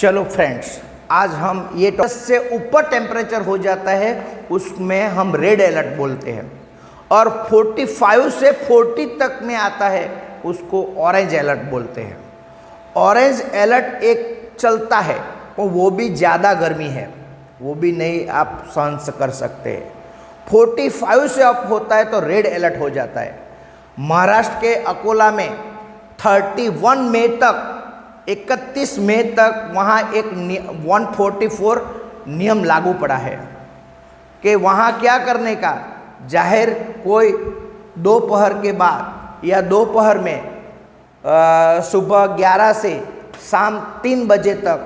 चलो फ्रेंड्स, आज हम ये से ऊपर टेम्परेचर हो जाता है उसमें हम रेड अलर्ट बोलते हैं, और 45 से 40 तक में आता है उसको ऑरेंज अलर्ट बोलते हैं। ऑरेंज अलर्ट एक चलता है और वो भी ज़्यादा गर्मी है, वो भी नहीं आप सहन कर सकते। 45 से अप होता है तो रेड अलर्ट हो जाता है। महाराष्ट्र के अकोला में 31 मई तक 31 मई तक वहाँ एक 144 नियम लागू पड़ा है कि वहाँ क्या करने का, जाहिर कोई दोपहर के बाद या दोपहर में सुबह 11 से शाम 3 बजे तक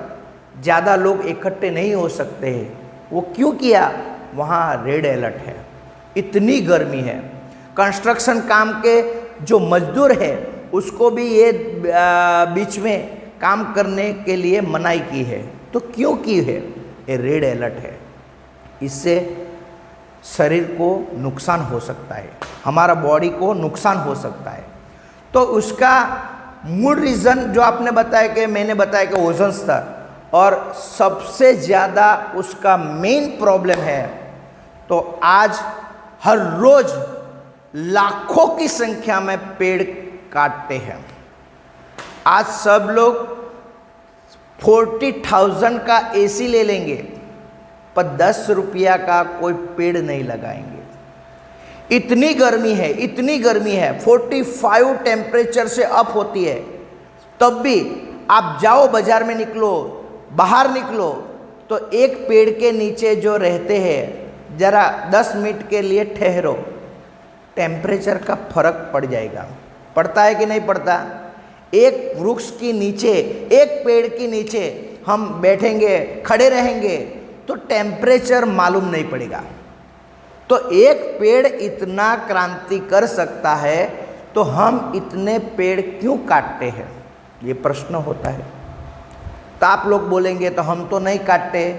ज़्यादा लोग इकट्ठे नहीं हो सकते हैं। वो क्यों किया? वहाँ रेड अलर्ट है, इतनी गर्मी है। कंस्ट्रक्शन काम के जो मजदूर है उसको भी ये बीच में काम करने के लिए मनाही की है। तो क्यों की है? ये रेड अलर्ट है, इससे शरीर को नुकसान हो सकता है, हमारा बॉडी को नुकसान हो सकता है। तो उसका मूल रीज़न जो आपने बताया कि मैंने बताया कि ओजोन स्तर, और सबसे ज़्यादा उसका मेन प्रॉब्लम है। तो आज हर रोज़ लाखों की संख्या में पेड़ काटते हैं। आज सब लोग 40,000 का एसी ले लेंगे पर 10 रुपया का कोई पेड़ नहीं लगाएंगे। इतनी गर्मी है, इतनी गर्मी है, 45 टेम्परेचर से अप होती है। तब भी आप जाओ बाजार में निकलो, बाहर निकलो, तो एक पेड़ के नीचे जो रहते हैं ज़रा 10 मिनट के लिए ठहरो, टेम्परेचर का फर्क पड़ जाएगा। पड़ता है कि नहीं पड़ता? एक वृक्ष के नीचे, एक पेड़ के नीचे हम बैठेंगे, खड़े रहेंगे तो टेम्परेचर मालूम नहीं पड़ेगा। तो एक पेड़ इतना क्रांति कर सकता है, तो हम इतने पेड़ क्यों काटते हैं? ये प्रश्न होता है। तो आप लोग बोलेंगे तो हम तो नहीं काटते,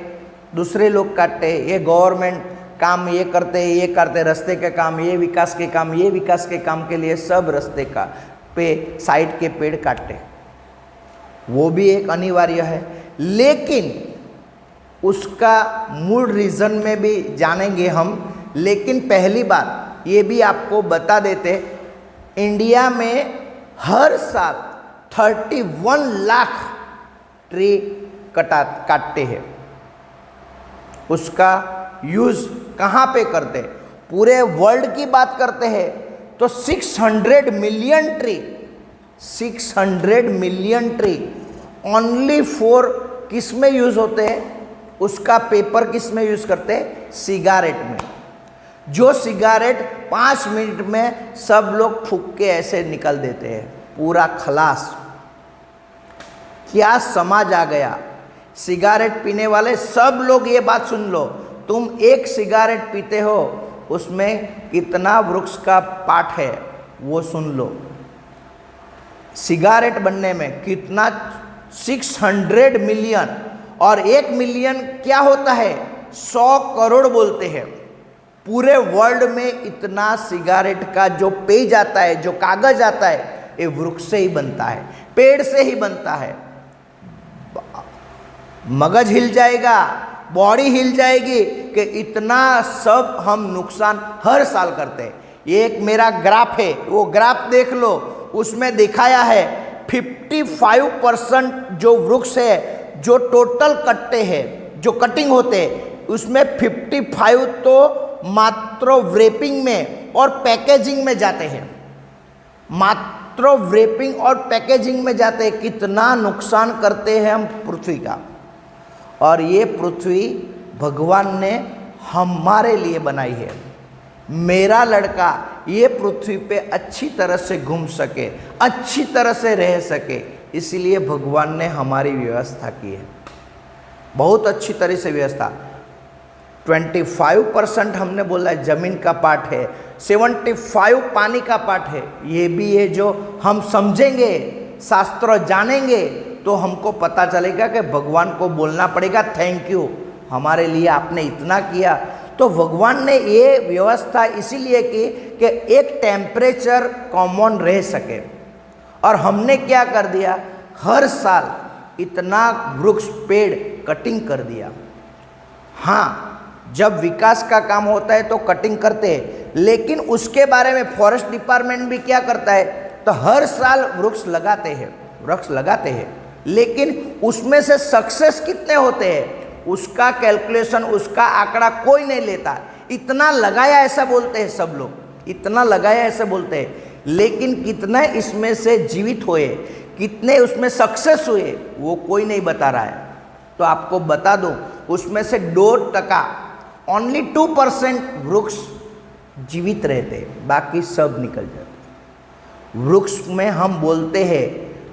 दूसरे लोग काटते, ये गवर्नमेंट काम ये करते, ये करते, रास्ते के काम, ये विकास के काम, ये विकास के काम के लिए सब रास्ते का पे साइड के पेड़ काटते। वो भी एक अनिवार्य है, लेकिन उसका मूल रीज़न में भी जानेंगे हम। लेकिन पहली बात ये भी आपको बता देते, इंडिया में हर साल 31 लाख ट्री काटते हैं। उसका यूज़ कहाँ पे करते? पूरे वर्ल्ड की बात करते हैं तो 600 million tree, 600 million tree only for किस में यूज़ होते हैं? उसका पेपर किस में यूज़ करते हैं? सिगारेट में। जो सिगारेट 5 मिनट में सब लोग फूंक के ऐसे निकल देते हैं, पूरा खलास। क्या समाज आ गया? सिगारेट पीने वाले सब लोग ये बात सुन लो, तुम एक सिगारेट पीते हो उसमें कितना वृक्ष का पार्ट है वो सुन लो। सिगारेट बनने में कितना? 600 मिलियन, और 1 मिलियन क्या होता है? 100 करोड़ बोलते हैं। पूरे वर्ल्ड में इतना सिगारेट का जो पेज आता है, जो कागज आता है, ये वृक्ष से ही बनता है, पेड़ से ही बनता है। मगज हिल जाएगा, बॉडी हिल जाएगी कि इतना सब हम नुकसान हर साल करते हैं। ये एक मेरा ग्राफ है, वो ग्राफ देख लो, उसमें दिखाया है 55% जो वृक्ष है, जो टोटल कट्टे हैं, जो कटिंग होते हैं, उसमें 55 तो मात्र व्रेपिंग में और पैकेजिंग में जाते हैं। मात्र व्रेपिंग और पैकेजिंग में जाते हैं। कितना नुकसान करते हैं हम पृथ्वी का। और ये पृथ्वी भगवान ने हमारे लिए बनाई है। मेरा लड़का ये पृथ्वी पे अच्छी तरह से घूम सके, अच्छी तरह से रह सके, इसलिए भगवान ने हमारी व्यवस्था की है, बहुत अच्छी तरह से व्यवस्था। 25% हमने बोला है ज़मीन का पार्ट है, 75 पानी का पार्ट है। ये भी है जो हम समझेंगे, शास्त्र जानेंगे तो हमको पता चलेगा कि भगवान को बोलना पड़ेगा थैंक यू, हमारे लिए आपने इतना किया। तो भगवान ने ये व्यवस्था इसीलिए की कि एक टेम्परेचर कॉमन रह सके। और हमने क्या कर दिया, हर साल इतना वृक्ष पेड़ कटिंग कर दिया। हाँ, जब विकास का काम होता है तो कटिंग करते हैं, लेकिन उसके बारे में फॉरेस्ट डिपार्टमेंट भी क्या करता है, तो हर साल वृक्ष लगाते हैं, लेकिन उसमें से सक्सेस कितने होते हैं उसका कैलकुलेशन, उसका आंकड़ा कोई नहीं लेता। इतना लगाया ऐसा बोलते हैं सब लोग, इतना लगाया ऐसा बोलते हैं, लेकिन कितने इसमें से जीवित हुए, कितने उसमें सक्सेस हुए, वो कोई नहीं बता रहा है। तो आपको बता दूं, उसमें से 2%, ओनली 2% वृक्ष जीवित रहते, बाकी सब निकल जाते। वृक्ष में हम बोलते हैं,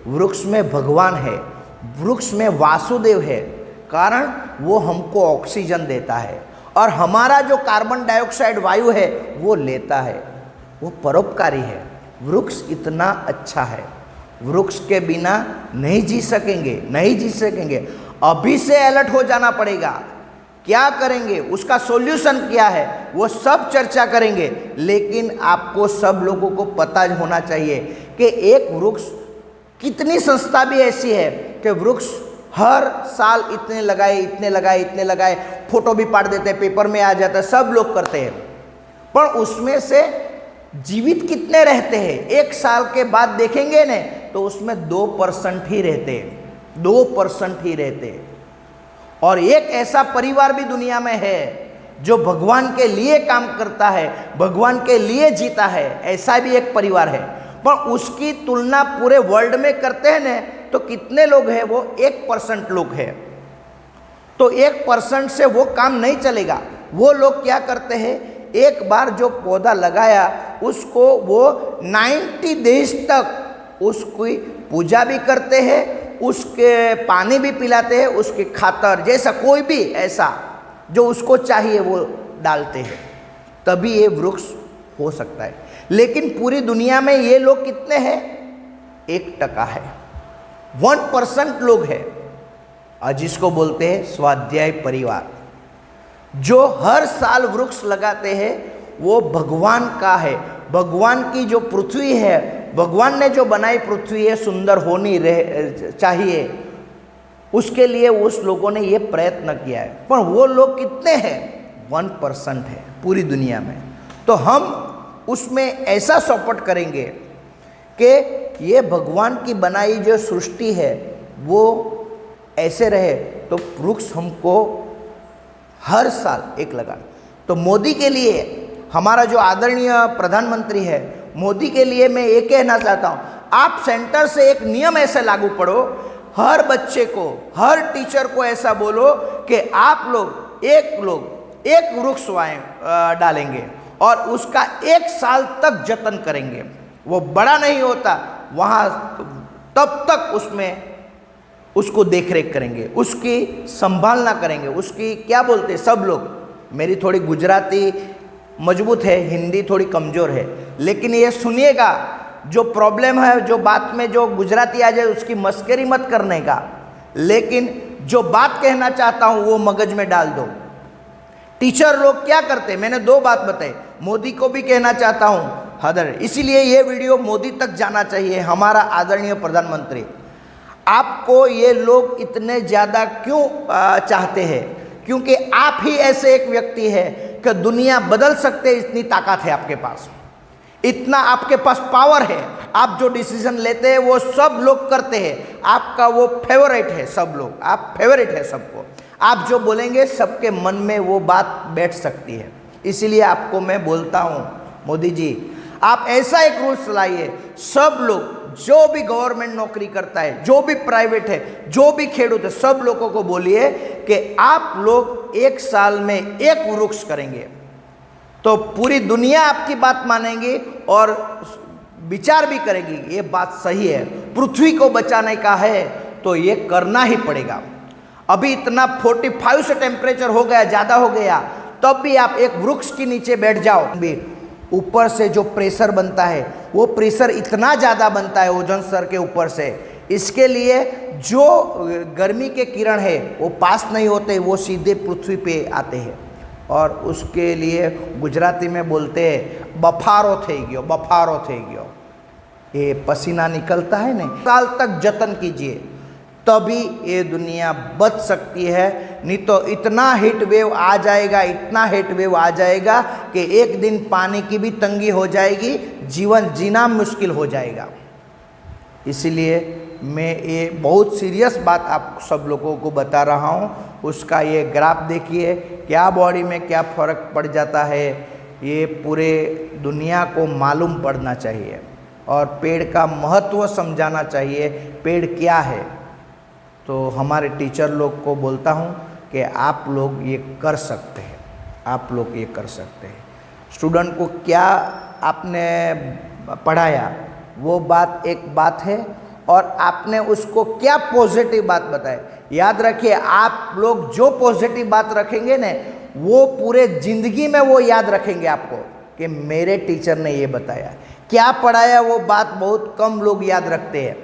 वृक्ष में भगवान है, वृक्ष में वासुदेव है, कारण वो हमको ऑक्सीजन देता है और हमारा जो कार्बन डाइऑक्साइड वायु है वो लेता है, वो परोपकारी है। वृक्ष इतना अच्छा है, वृक्ष के बिना नहीं जी सकेंगे। अभी से अलर्ट हो जाना पड़ेगा। क्या करेंगे, उसका सॉल्यूशन क्या है, वो सब चर्चा करेंगे, लेकिन आपको सब लोगों को पता होना चाहिए कि एक वृक्ष, कितनी संस्था भी ऐसी है कि वृक्ष हर साल इतने लगाए, फोटो भी पाड़ देते हैं, पेपर में आ जाता है, सब लोग करते हैं, पर उसमें से जीवित कितने रहते हैं? 1 साल के बाद देखेंगे न तो उसमें 2% ही रहते हैं, 2% ही रहते हैं। और एक ऐसा परिवार भी दुनिया में है जो भगवान के लिए काम करता है, भगवान के लिए जीता है, ऐसा भी एक परिवार है। पर उसकी तुलना पूरे वर्ल्ड में करते हैं न तो कितने लोग हैं? वो 1% लोग हैं। तो 1% से वो काम नहीं चलेगा। वो लोग क्या करते हैं, एक बार जो पौधा लगाया उसको वो 90 डेज तक उसकी पूजा भी करते हैं, उसके पानी भी पिलाते हैं, उसके खातर जैसा कोई भी ऐसा जो उसको चाहिए वो डालते हैं, तभी ये वृक्ष हो सकता है। लेकिन पूरी दुनिया में ये लोग कितने हैं? 1% है, 1% लोग हैं, और जिसको बोलते हैं स्वाध्याय परिवार, जो हर साल वृक्ष लगाते हैं। वो भगवान का है, भगवान की जो पृथ्वी है, भगवान ने जो बनाई पृथ्वी है, सुंदर होनी चाहिए, उसके लिए उस लोगों ने ये प्रयत्न किया है। पर वो लोग कितने हैं? 1% है पूरी दुनिया में। तो हम उसमें ऐसा सपोर्ट करेंगे कि ये भगवान की बनाई जो सृष्टि है वो ऐसे रहे, तो वृक्ष हमको हर साल एक लगा। तो मोदी के लिए, हमारा जो आदरणीय प्रधानमंत्री है, मोदी के लिए मैं ये कहना चाहता हूँ, आप सेंटर से एक नियम ऐसे लागू पड़ो, हर बच्चे को, हर टीचर को ऐसा बोलो कि आप लोग एक वृक्ष डालेंगे और उसका 1 साल तक जतन करेंगे। वो बड़ा नहीं होता वहाँ तब तक उसको देख रेख करेंगे, उसकी संभालना करेंगे, उसकी क्या बोलते हैं सब लोग, मेरी थोड़ी गुजराती मजबूत है, हिंदी थोड़ी कमज़ोर है, लेकिन ये सुनिएगा, जो प्रॉब्लम है, जो बात में जो गुजराती आ जाए उसकी मस्करी मत करने का, लेकिन जो बात कहना चाहता हूँ वो मगज में डाल दो। टीचर लोग क्या करते, मैंने 2 बात बताई, मोदी को भी कहना चाहता हूँ हदर, इसीलिए ये वीडियो मोदी तक जाना चाहिए, हमारा आदरणीय प्रधानमंत्री। आपको ये लोग इतने ज़्यादा क्यों चाहते हैं? क्योंकि आप ही ऐसे एक व्यक्ति है कि दुनिया बदल सकते, इतनी ताकत है आपके पास, इतना आपके पास पावर है। आप जो डिसीजन लेते हैं वो सब लोग करते हैं, आपका वो फेवरेट है, सब लोग, आप फेवरेट है सबको। आप जो बोलेंगे सबके मन में वो बात बैठ सकती है। इसीलिए आपको मैं बोलता हूँ, मोदी जी आप ऐसा एक रूल्स लाइए, सब लोग, जो भी गवर्नमेंट नौकरी करता है, जो भी प्राइवेट है, जो भी खेडूत है, सब लोगों को बोलिए कि आप लोग 1 साल में 1 वृक्ष करेंगे, तो पूरी दुनिया आपकी बात मानेगी और विचार भी करेगी, ये बात सही है, पृथ्वी को बचाने का है तो ये करना ही पड़ेगा। अभी इतना 45 से टेम्परेचर हो गया, ज़्यादा हो गया, तब भी आप एक वृक्ष के नीचे बैठ जाओ, भी ऊपर से जो प्रेशर बनता है वो प्रेशर इतना ज़्यादा बनता है ओजोन स्तर के ऊपर से, इसके लिए जो गर्मी के किरण है वो पास नहीं होते, वो सीधे पृथ्वी पे आते हैं, और उसके लिए गुजराती में बोलते हैं बफारो થઈ गयो, ये पसीना निकलता है ना, साल तक जतन कीजिए। तभी ये दुनिया बच सकती है। नहीं तो इतना हीट वेव आ जाएगा, इतना हीट वेव आ जाएगा कि एक दिन पानी की भी तंगी हो जाएगी, जीवन जीना मुश्किल हो जाएगा। इसलिए मैं ये बहुत सीरियस बात आप सब लोगों को बता रहा हूँ। उसका ये ग्राफ देखिए, क्या बॉडी में क्या फ़र्क पड़ जाता है, ये पूरे दुनिया को मालूम पड़ना चाहिए और पेड़ का महत्व समझाना चाहिए, पेड़ क्या है। तो हमारे टीचर लोग को बोलता हूँ कि आप लोग ये कर सकते हैं, आप लोग ये कर सकते हैं। स्टूडेंट को क्या आपने पढ़ाया वो बात एक बात है, और आपने उसको क्या पॉजिटिव बात बताई। याद रखिए, आप लोग जो पॉजिटिव बात रखेंगे ना, वो पूरे ज़िंदगी में वो याद रखेंगे आपको कि मेरे टीचर ने ये बताया। क्या पढ़ाया वो बात बहुत कम लोग याद रखते हैं,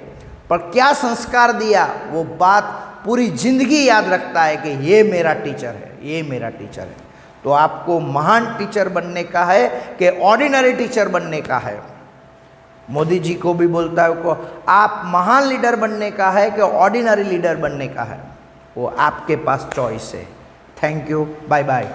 पर क्या संस्कार दिया वो बात पूरी ज़िंदगी याद रखता है कि ये मेरा टीचर है, ये मेरा टीचर है। तो आपको महान टीचर बनने का है कि ऑर्डिनरी टीचर बनने का है। मोदी जी को भी बोलता है को आप महान लीडर बनने का है कि ऑर्डिनरी लीडर बनने का है, वो आपके पास चॉइस है। Thank you, bye bye.